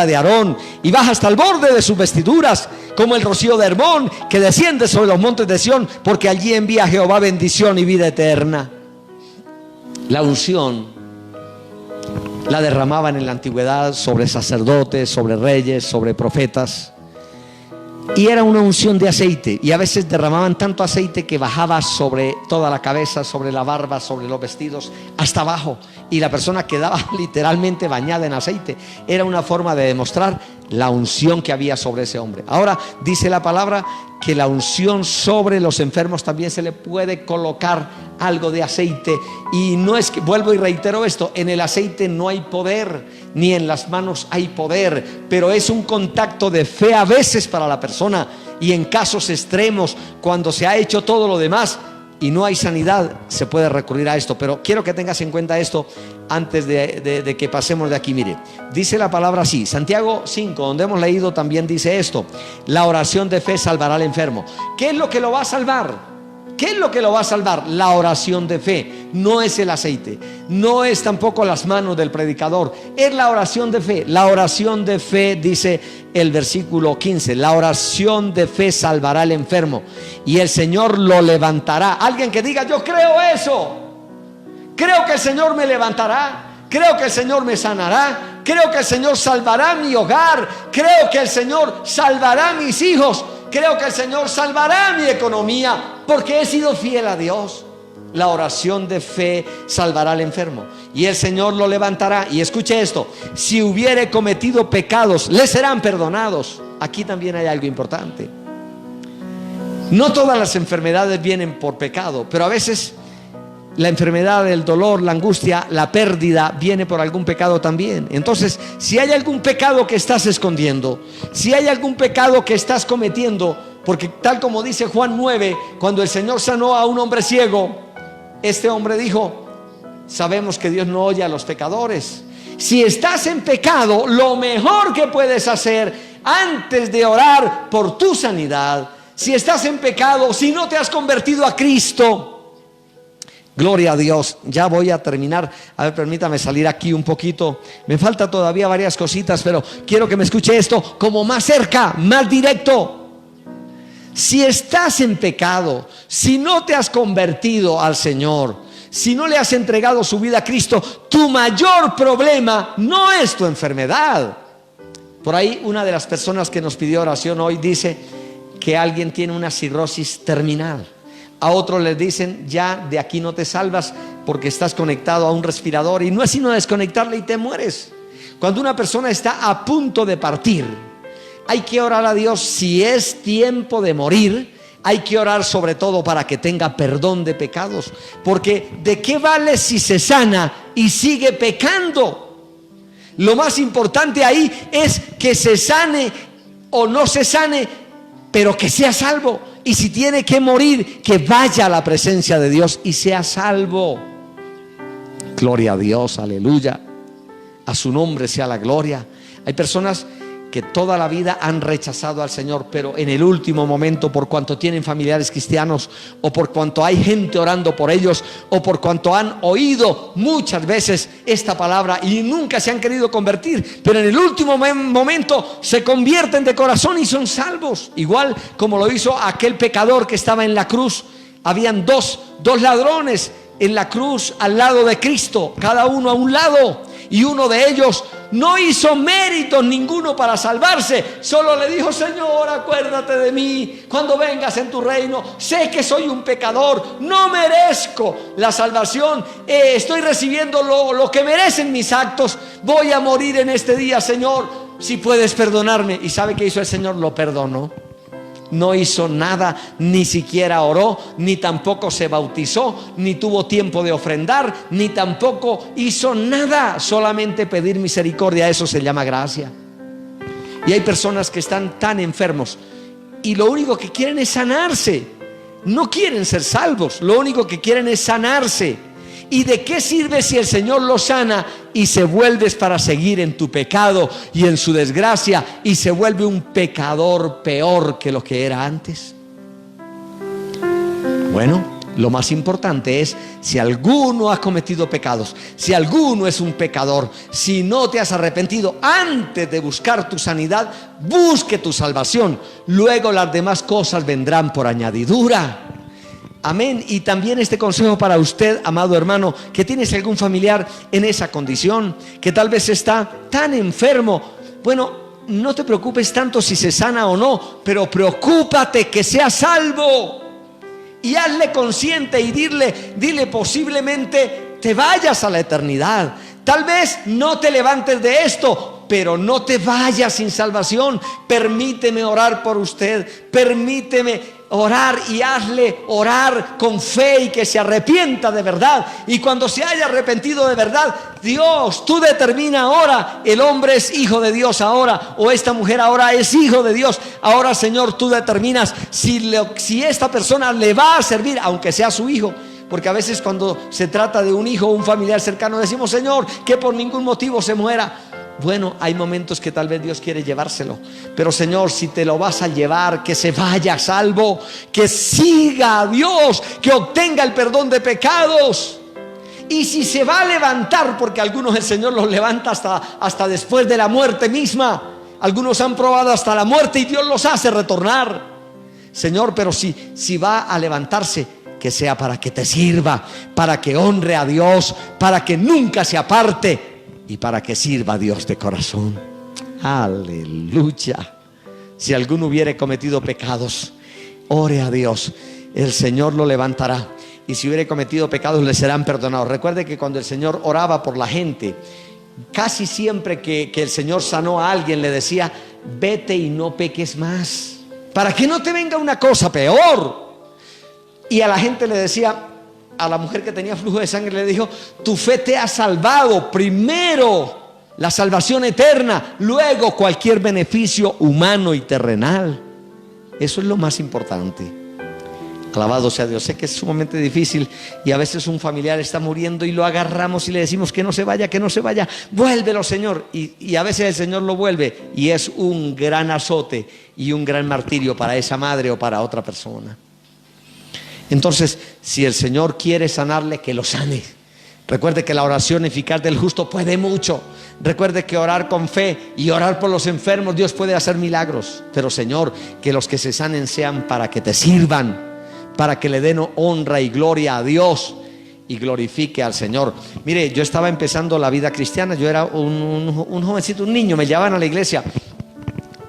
de Aarón, y baja hasta el borde de sus vestiduras, como el rocío de Hermón, que desciende sobre los montes de Sión, porque allí envía Jehová bendición y vida eterna. La unción la derramaban en la antigüedad sobre sacerdotes, sobre reyes, sobre profetas, y era una unción de aceite, y a veces derramaban tanto aceite que bajaba sobre toda la cabeza, sobre la barba, sobre los vestidos, hasta abajo, y la persona quedaba literalmente bañada en aceite. Era una forma de demostrar la unción que había sobre ese hombre. Ahora dice la palabra que la unción sobre los enfermos también se le puede colocar algo de aceite, y no es que, vuelvo y reitero esto, en el aceite no hay poder, ni en las manos hay poder, pero es un contacto de fe a veces para la persona, y en casos extremos, cuando se ha hecho todo lo demás y no hay sanidad, se puede recurrir a esto. Pero quiero que tengas en cuenta esto antes de que pasemos de aquí. Mire, dice la palabra así, Santiago 5, donde hemos leído, también dice esto: la oración de fe salvará al enfermo. ¿Qué es lo que lo va a salvar? ¿Qué es lo que lo va a salvar? La oración de fe. No es el aceite, no es tampoco las manos del predicador, es la oración de fe. La oración de fe, dice el versículo 15, la oración de fe salvará al enfermo y el Señor lo levantará. Alguien que diga: yo creo eso, creo que el Señor me levantará, creo que el Señor me sanará, creo que el Señor salvará mi hogar, creo que el Señor salvará mis hijos, creo que el Señor salvará mi economía, porque he sido fiel a Dios. La oración de fe salvará al enfermo y el Señor lo levantará. Y escuche esto: si hubiere cometido pecados, le serán perdonados. Aquí también hay algo importante. No todas las enfermedades vienen por pecado, pero a veces la enfermedad, el dolor, la angustia, la pérdida viene por algún pecado también. Entonces, si hay algún pecado que estás escondiendo, si hay algún pecado que estás cometiendo, porque tal como dice Juan 9, cuando el Señor sanó a un hombre ciego, este hombre dijo: sabemos que Dios no oye a los pecadores. Si estás en pecado, lo mejor que puedes hacer antes de orar por tu sanidad, si estás en pecado, si no te has convertido a Cristo, gloria a Dios. Ya voy a terminar. A ver, permítame salir aquí un poquito. Me falta todavía varias cositas, pero quiero que me escuche esto como más cerca, más directo. Si estás en pecado, si no te has convertido al Señor, si no le has entregado su vida a Cristo, tu mayor problema no es tu enfermedad. Por ahí una de las personas que nos pidió oración hoy dice que alguien tiene una cirrosis terminal. A otros les dicen: ya de aquí no te salvas porque estás conectado a un respirador, y no es sino desconectarle y te mueres. Cuando una persona está a punto de partir, hay que orar a Dios. Si es tiempo de morir, hay que orar sobre todo para que tenga perdón de pecados, porque ¿de qué vale si se sana y sigue pecando? Lo más importante ahí es que se sane o no se sane, pero que sea salvo. Y si tiene que morir, que vaya a la presencia de Dios y sea salvo. Gloria a Dios, aleluya. A su nombre sea la gloria. Hay personas que toda la vida han rechazado al Señor, pero en el último momento, por cuanto tienen familiares cristianos, o por cuanto hay gente orando por ellos, o por cuanto han oído muchas veces esta palabra y nunca se han querido convertir, pero en el último momento se convierten de corazón y son salvos, igual como lo hizo aquel pecador que estaba en la cruz. Habían dos ladrones en la cruz al lado de Cristo, cada uno a un lado, y uno de ellos no hizo méritos ninguno para salvarse, solo le dijo: Señor, acuérdate de mí cuando vengas en tu reino. Sé que soy un pecador, no merezco la salvación, estoy recibiendo lo que merecen mis actos, voy a morir en este día, Señor, si puedes perdonarme. ¿Y sabe qué hizo el Señor? Lo perdonó. No hizo nada, ni siquiera oró, ni tampoco se bautizó, ni tuvo tiempo de ofrendar, ni tampoco hizo nada, solamente pedir misericordia. Eso se llama gracia. Y hay personas que están tan enfermos y lo único que quieren es sanarse, no quieren ser salvos, lo único que quieren es sanarse. ¿Y de qué sirve si el Señor lo sana y se vuelves para seguir en tu pecado y en su desgracia y se vuelve un pecador peor que lo que era antes? Bueno, lo más importante es, si alguno ha cometido pecados, si alguno es un pecador, si no te has arrepentido, antes de buscar tu sanidad, busque tu salvación. Luego las demás cosas vendrán por añadidura. Amén. Y también este consejo para usted, amado hermano, que tienes algún familiar en esa condición, que tal vez está tan enfermo. Bueno, no te preocupes tanto si se sana o no, pero preocúpate que sea salvo. Y hazle consciente y dile posiblemente te vayas a la eternidad. Tal vez no te levantes de esto, pero no te vayas sin salvación. Permíteme orar por usted, permíteme orar y hazle orar con fe y que se arrepienta de verdad. Y cuando se haya arrepentido de verdad, Dios, tú determina ahora, el hombre es hijo de Dios ahora, o esta mujer ahora es hijo de Dios. Ahora, Señor, tú determinas si esta persona le va a servir, aunque sea su hijo. Porque a veces cuando se trata de un hijo o un familiar cercano decimos: Señor, que por ningún motivo se muera. Bueno, hay momentos que tal vez Dios quiere llevárselo, pero Señor, si te lo vas a llevar, que se vaya salvo, que siga a Dios, que obtenga el perdón de pecados. Y si se va a levantar, porque algunos el Señor los levanta hasta después de la muerte misma, algunos han probado hasta la muerte y Dios los hace retornar. Señor, pero si va a levantarse, que sea para que te sirva, para que honre a Dios, para que nunca se aparte y para que sirva a Dios de corazón. Aleluya. Si alguno hubiere cometido pecados, ore a Dios, el Señor lo levantará. Y si hubiere cometido pecados, le serán perdonados. Recuerde que cuando el Señor oraba por la gente, casi siempre que el Señor sanó a alguien, le decía: vete y no peques más, para que no te venga una cosa peor. Y a la gente le decía, a la mujer que tenía flujo de sangre le dijo: tu fe te ha salvado. Primero la salvación eterna, luego cualquier beneficio humano y terrenal. Eso es lo más importante. Alabado sea Dios. Sé que es sumamente difícil y a veces un familiar está muriendo y lo agarramos y le decimos: que no se vaya, que no se vaya, vuélvelo, Señor. Y a veces el Señor lo vuelve y es un gran azote y un gran martirio para esa madre o para otra persona. Entonces, si el Señor quiere sanarle, que lo sane. Recuerde que la oración eficaz del justo puede mucho. Recuerde que orar con fe y orar por los enfermos, Dios puede hacer milagros. Pero, Señor, que los que se sanen sean para que te sirvan, para que le den honra y gloria a Dios y glorifique al Señor. Mire, yo estaba empezando la vida cristiana. Yo era un jovencito, un niño. Me llevaban a la iglesia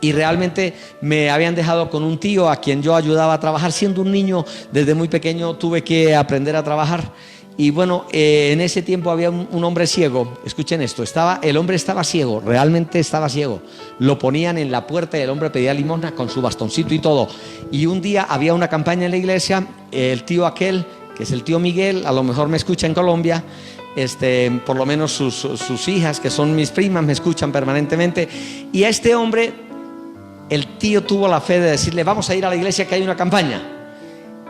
y realmente me habían dejado con un tío a quien yo ayudaba a trabajar. Siendo un niño, desde muy pequeño tuve que aprender a trabajar. Y bueno, en ese tiempo había un hombre ciego. Escuchen esto, el hombre estaba ciego, realmente estaba ciego. Lo ponían en la puerta y el hombre pedía limosna con su bastoncito y todo. Y un día había una campaña en la iglesia. El tío aquel, que es el tío Miguel, a lo mejor me escucha en Colombia, por lo menos sus hijas, que son mis primas, me escuchan permanentemente. Y a este hombre, el tío tuvo la fe de decirle: vamos a ir a la iglesia que hay una campaña.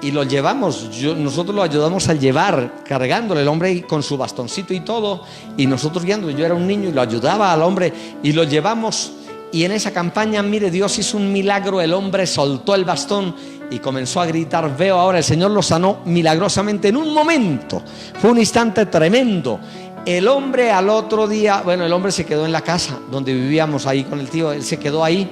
y lo llevamos, nosotros lo ayudamos a llevar, cargándole, el hombre con su bastoncito y todo, y nosotros guiando. Yo era un niño y lo ayudaba al hombre y lo llevamos. Y en esa campaña, mire, Dios hizo un milagro. El hombre soltó el bastón y comenzó a gritar: veo ahora. El Señor lo sanó milagrosamente en un momento. Fue un instante tremendo. El hombre al otro día, bueno, el hombre se quedó en la casa donde vivíamos ahí con el tío. Él se quedó ahí.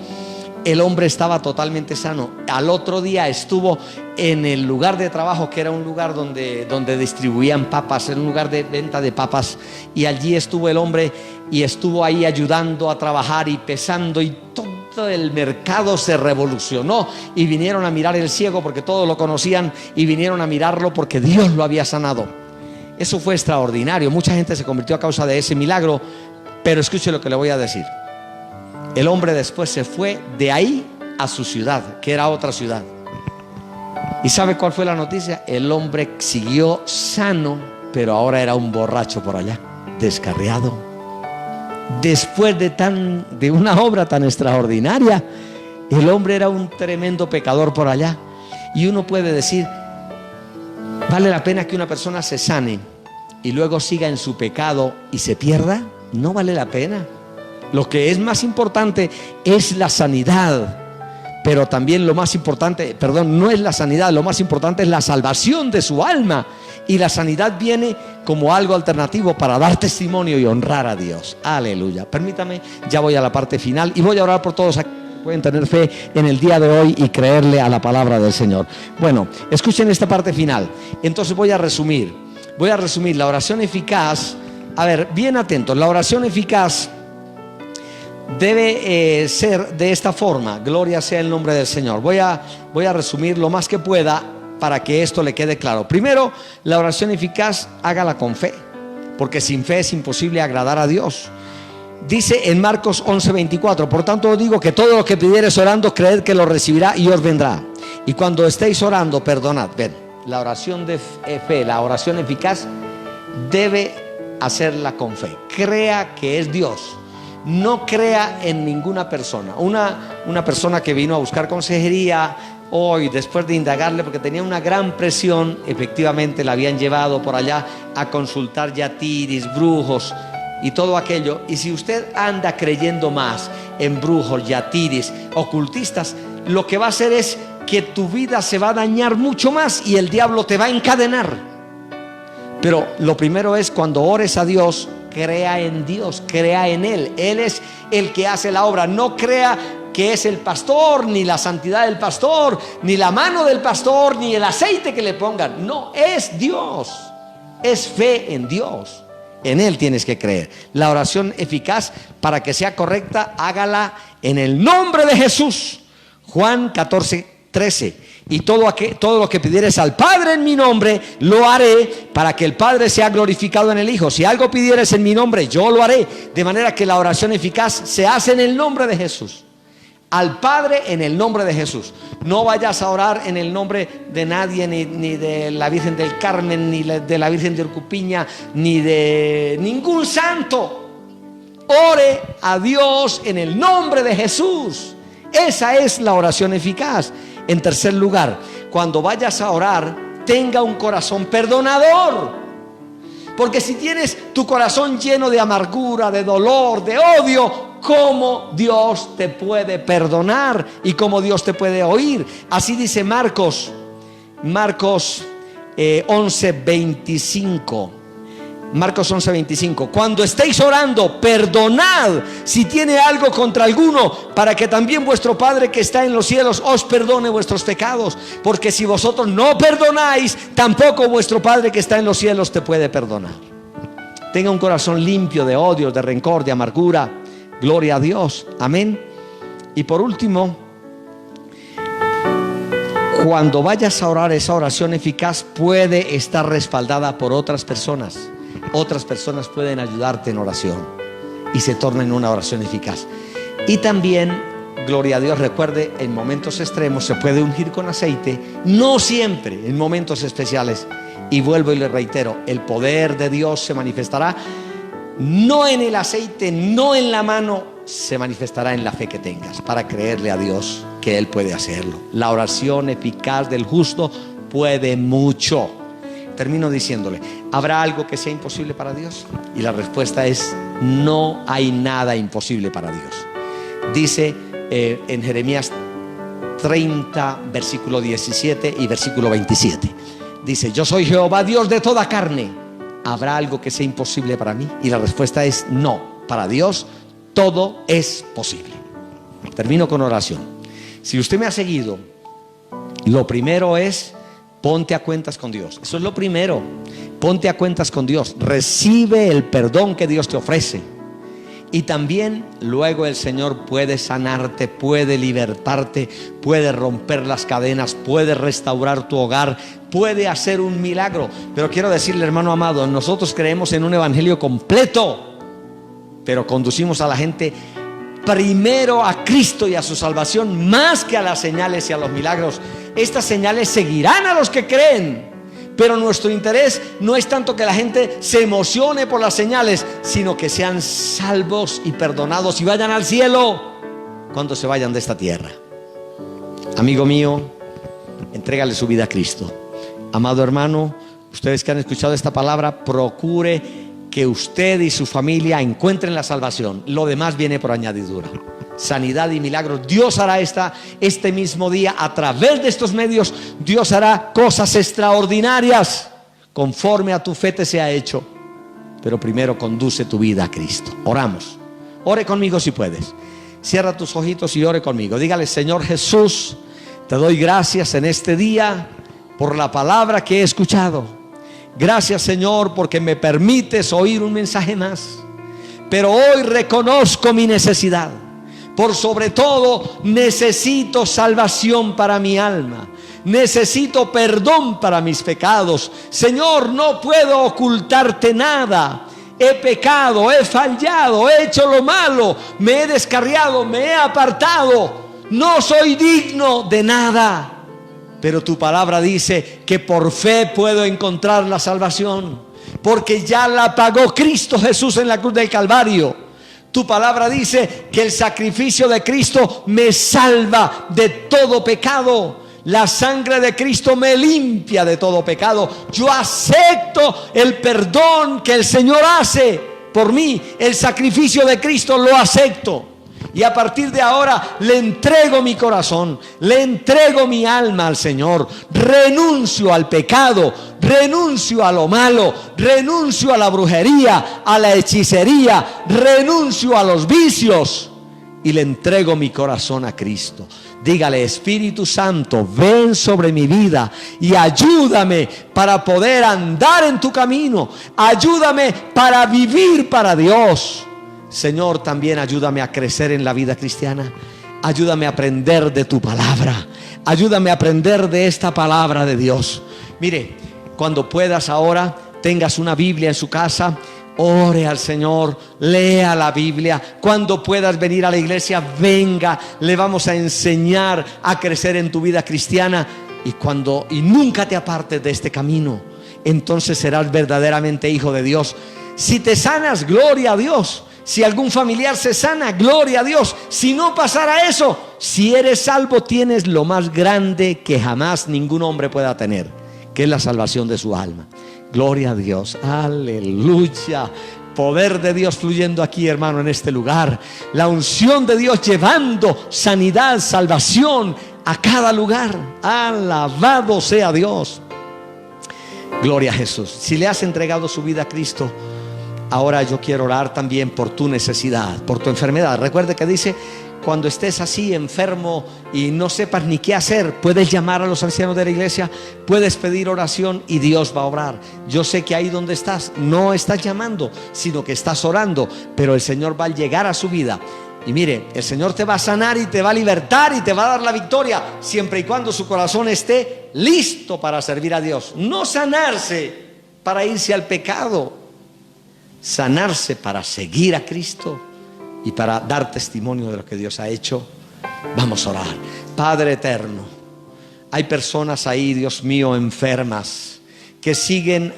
El hombre estaba totalmente sano. Al otro día estuvo en el lugar de trabajo, que era un lugar donde distribuían papas, era un lugar de venta de papas, y allí estuvo el hombre y estuvo ahí ayudando a trabajar y pesando, y todo el mercado se revolucionó y vinieron a mirar el ciego porque todos lo conocían, y vinieron a mirarlo porque Dios lo había sanado. Eso fue extraordinario. Mucha gente se convirtió a causa de ese milagro. Pero escuche lo que le voy a decir. El hombre después se fue de ahí a su ciudad, que era otra ciudad. ¿Y sabe cuál fue la noticia? El hombre siguió sano, pero ahora era un borracho por allá, descarriado. Después de una obra tan extraordinaria, el hombre era un tremendo pecador por allá. Y uno puede decir: ¿vale la pena que una persona se sane y luego siga en su pecado y se pierda? No vale la pena. Lo que es más importante es la sanidad. Pero también lo más importante, no es la sanidad, lo más importante es la salvación de su alma. Y la sanidad viene como algo alternativo para dar testimonio y honrar a Dios. Aleluya. Permítame, ya voy a la parte final y voy a orar por todos aquí que pueden tener fe en el día de hoy y creerle a la palabra del Señor. Bueno, escuchen esta parte final. Entonces voy a resumir la oración eficaz. A ver, bien atentos. La oración eficaz debe ser de esta forma. Gloria sea el nombre del Señor. Voy a resumir lo más que pueda para que esto le quede claro. Primero, la oración eficaz, hágala con fe, porque sin fe es imposible agradar a Dios. Dice en Marcos 11:24: por tanto os digo que todo lo que pidiereis orando, creed que lo recibirá y os vendrá. Y cuando estéis orando, perdonad. Ven, la oración de fe, la oración eficaz, debe hacerla con fe. Crea que es Dios. No crea en ninguna persona. Una persona que vino a buscar consejería hoy, después de indagarle, porque tenía una gran presión, efectivamente la habían llevado por allá a consultar yatiris, brujos y todo aquello. Y si usted anda creyendo más en brujos, yatiris, ocultistas, lo que va a hacer es que tu vida se va a dañar mucho más y el diablo te va a encadenar. Pero lo primero es, cuando ores a Dios, crea en Dios, crea en Él. Él es el que hace la obra. No crea que es el pastor, ni la santidad del pastor, ni la mano del pastor, ni el aceite que le pongan. No, es Dios. Es fe en Dios. En Él tienes que creer. La oración eficaz, para que sea correcta, hágala en el nombre de Jesús. Juan 14:13: y todo lo que pidieres al Padre en mi nombre, lo haré, para que el Padre sea glorificado en el Hijo. Si algo pidieres en mi nombre, yo lo haré. De manera que la oración eficaz se hace en el nombre de Jesús. Al Padre en el nombre de Jesús. No vayas a orar en el nombre de nadie, ni de la Virgen del Carmen, ni de la Virgen de Urcupiña, ni de ningún santo. Ore a Dios en el nombre de Jesús. Esa es la oración eficaz. En tercer lugar, cuando vayas a orar, tenga un corazón perdonador. Porque si tienes tu corazón lleno de amargura, de dolor, de odio, ¿cómo Dios te puede perdonar y cómo Dios te puede oír? Así dice Marcos 11:25. Marcos 11:25: cuando estéis orando, perdonad si tiene algo contra alguno, para que también vuestro Padre que está en los cielos os perdone vuestros pecados. Porque si vosotros no perdonáis, tampoco vuestro Padre que está en los cielos te puede perdonar. Tenga un corazón limpio de odio, de rencor, de amargura. Gloria a Dios. Amén. Y por último, cuando vayas a orar, esa oración eficaz puede estar respaldada por otras personas. Otras personas pueden ayudarte en oración y se torna en una oración eficaz. Y también, gloria a Dios, recuerde, en momentos extremos se puede ungir con aceite, no siempre, en momentos especiales. Y vuelvo y le reitero, el poder de Dios se manifestará no en el aceite, no en la mano, se manifestará en la fe que tengas para creerle a Dios que Él puede hacerlo. La oración eficaz del justo puede mucho. Termino diciéndole, ¿habrá algo que sea imposible para Dios? Y la respuesta es, no hay nada imposible para Dios. Dice en Jeremías 30, versículo 17 y versículo 27. Dice, yo soy Jehová, Dios de toda carne. ¿Habrá algo que sea imposible para mí? Y la respuesta es no. Para Dios todo es posible. Termino con oración. Si usted me ha seguido, lo primero es, ponte a cuentas con Dios. Eso es lo primero. Ponte a cuentas con Dios. Recibe el perdón que Dios te ofrece. Y también luego el Señor puede sanarte, puede libertarte, puede romper las cadenas, puede restaurar tu hogar, puede hacer un milagro. Pero quiero decirle, hermano amado, nosotros creemos en un evangelio completo, pero conducimos a la gente primero a Cristo y a su salvación, más que a las señales y a los milagros. Estas señales seguirán a los que creen, pero nuestro interés no es tanto que la gente se emocione por las señales, sino que sean salvos y perdonados y vayan al cielo cuando se vayan de esta tierra. Amigo mío, entrégale su vida a Cristo. Amado hermano, ustedes que han escuchado esta palabra, procure que usted y su familia encuentren la salvación. Lo demás viene por añadidura. Sanidad y milagros. Dios hará este mismo día a través de estos medios. Dios hará cosas extraordinarias conforme a tu fe te sea hecho. Pero primero conduce tu vida a Cristo. Oramos. Ore conmigo si puedes. Cierra tus ojitos y ore conmigo. Dígale, Señor Jesús, te doy gracias en este día por la palabra que he escuchado. Gracias, Señor, porque me permites oír un mensaje más. Pero hoy reconozco mi necesidad. Por sobre todo, necesito salvación para mi alma. Necesito perdón para mis pecados. Señor, no puedo ocultarte nada. He pecado, he fallado, he hecho lo malo, me he descarriado, me he apartado. No soy digno de nada. Pero tu palabra dice que por fe puedo encontrar la salvación, porque ya la pagó Cristo Jesús en la cruz del Calvario. Tu palabra dice que el sacrificio de Cristo me salva de todo pecado. La sangre de Cristo me limpia de todo pecado. Yo acepto el perdón que el Señor hace por mí. El sacrificio de Cristo lo acepto. Y a partir de ahora le entrego mi corazón, le entrego mi alma al Señor. Renuncio al pecado, renuncio a lo malo, renuncio a la brujería, a la hechicería, renuncio a los vicios y le entrego mi corazón a Cristo. Dígale, Espíritu Santo, ven sobre mi vida y ayúdame para poder andar en tu camino. Ayúdame para vivir para Dios. Señor, también ayúdame a crecer en la vida cristiana. Ayúdame a aprender de tu palabra. Ayúdame a aprender de esta palabra de Dios. Mire, cuando puedas ahora, tengas una Biblia en su casa, ore al Señor, lea la Biblia. Cuando puedas venir a la iglesia, venga. Le vamos a enseñar a crecer en tu vida cristiana. Y nunca te apartes de este camino. Entonces serás verdaderamente hijo de Dios. Si te sanas, gloria a Dios. Si algún familiar se sana, gloria a Dios. Si no pasara eso, si eres salvo, tienes lo más grande que jamás ningún hombre pueda tener, que es la salvación de su alma. Gloria a Dios, aleluya. Poder de Dios fluyendo aquí, hermano, en este lugar. La unción de Dios llevando sanidad, salvación a cada lugar. Alabado sea Dios. Gloria a Jesús. Si le has entregado su vida a Cristo, ahora yo quiero orar también por tu necesidad, por tu enfermedad. Recuerde que dice, cuando estés así enfermo y no sepas ni qué hacer, puedes llamar a los ancianos de la iglesia, puedes pedir oración y Dios va a obrar. Yo sé que ahí donde estás, no estás llamando, sino que estás orando, pero el Señor va a llegar a su vida. Y mire, el Señor te va a sanar y te va a libertar y te va a dar la victoria, siempre y cuando su corazón esté listo para servir a Dios. No sanarse para irse al pecado, sanarse para seguir a Cristo y para dar testimonio de lo que Dios ha hecho. Vamos a orar. Padre eterno, hay personas ahí, Dios mío, enfermas, que siguen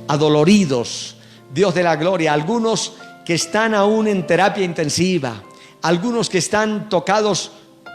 adoloridos, Dios de la gloria. Algunos que están aún en terapia intensiva, algunos que están tocados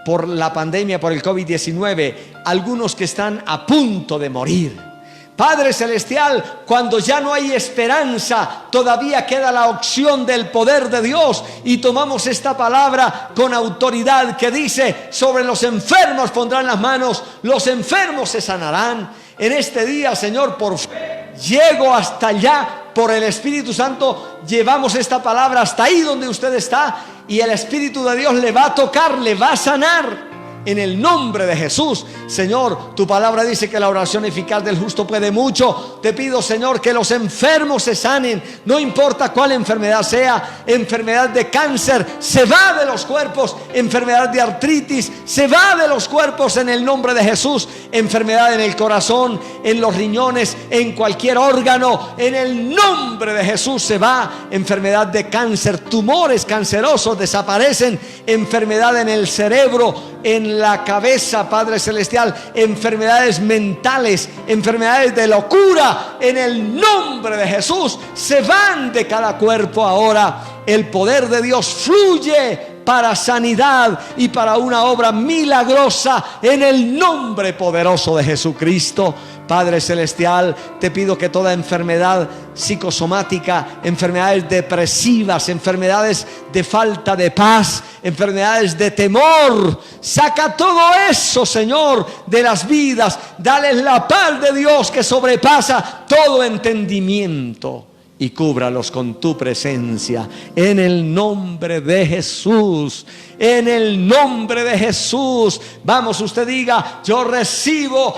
por la pandemia, por el COVID-19, algunos que están a punto de morir. Padre Celestial, cuando ya no hay esperanza, todavía queda la opción del poder de Dios, y tomamos esta palabra con autoridad que dice: sobre los enfermos pondrán las manos, los enfermos se sanarán. En este día, Señor, por fe, llego hasta allá, por el Espíritu Santo, llevamos esta palabra hasta ahí donde usted está, y el Espíritu de Dios le va a tocar, le va a sanar. En el nombre de Jesús. Señor, tu palabra dice que la oración eficaz del justo puede mucho. Te pido, Señor, que los enfermos se sanen, no importa cuál enfermedad sea. Enfermedad de cáncer se va de los cuerpos. Enfermedad de artritis se va de los cuerpos en el nombre de Jesús. Enfermedad en el corazón, en los riñones, en cualquier órgano, en el nombre de Jesús se va. Enfermedad de cáncer, tumores cancerosos desaparecen. Enfermedad en el cerebro, en la cabeza, Padre Celestial, enfermedades mentales, enfermedades de locura, en el nombre de Jesús se van de cada cuerpo ahora. El poder de Dios fluye para sanidad y para una obra milagrosa en el nombre poderoso de Jesucristo. Padre Celestial, te pido que toda enfermedad psicosomática, enfermedades depresivas, enfermedades de falta de paz, enfermedades de temor, saca todo eso, Señor, de las vidas. Dales la paz de Dios que sobrepasa todo entendimiento, y cúbralos con tu presencia en el nombre de Jesús. En el nombre de Jesús. Vamos, usted diga: yo recibo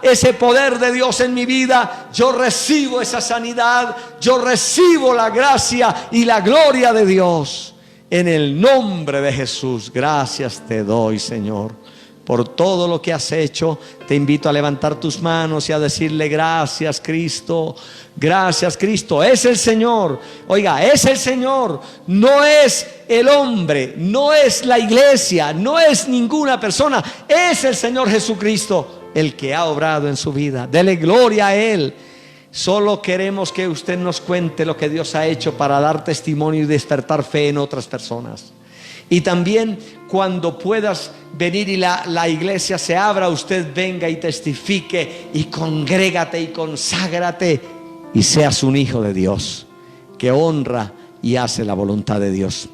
ese poder de Dios en mi vida. Yo recibo esa sanidad. Yo recibo la gracia y la gloria de Dios. En el nombre de Jesús. Gracias te doy, Señor, por todo lo que has hecho. Te invito a levantar tus manos y a decirle: gracias, Cristo. Gracias, Cristo. Es el Señor. Oiga, es el Señor. No es el hombre, no es la iglesia, no es ninguna persona. Es el Señor Jesucristo el que ha obrado en su vida. Dele gloria a Él. Solo queremos que usted nos cuente lo que Dios ha hecho para dar testimonio y despertar fe en otras personas. Y también, cuando puedas venir y la iglesia se abra, usted venga y testifique, y congrégate y conságrate y seas un hijo de Dios que honra y hace la voluntad de Dios.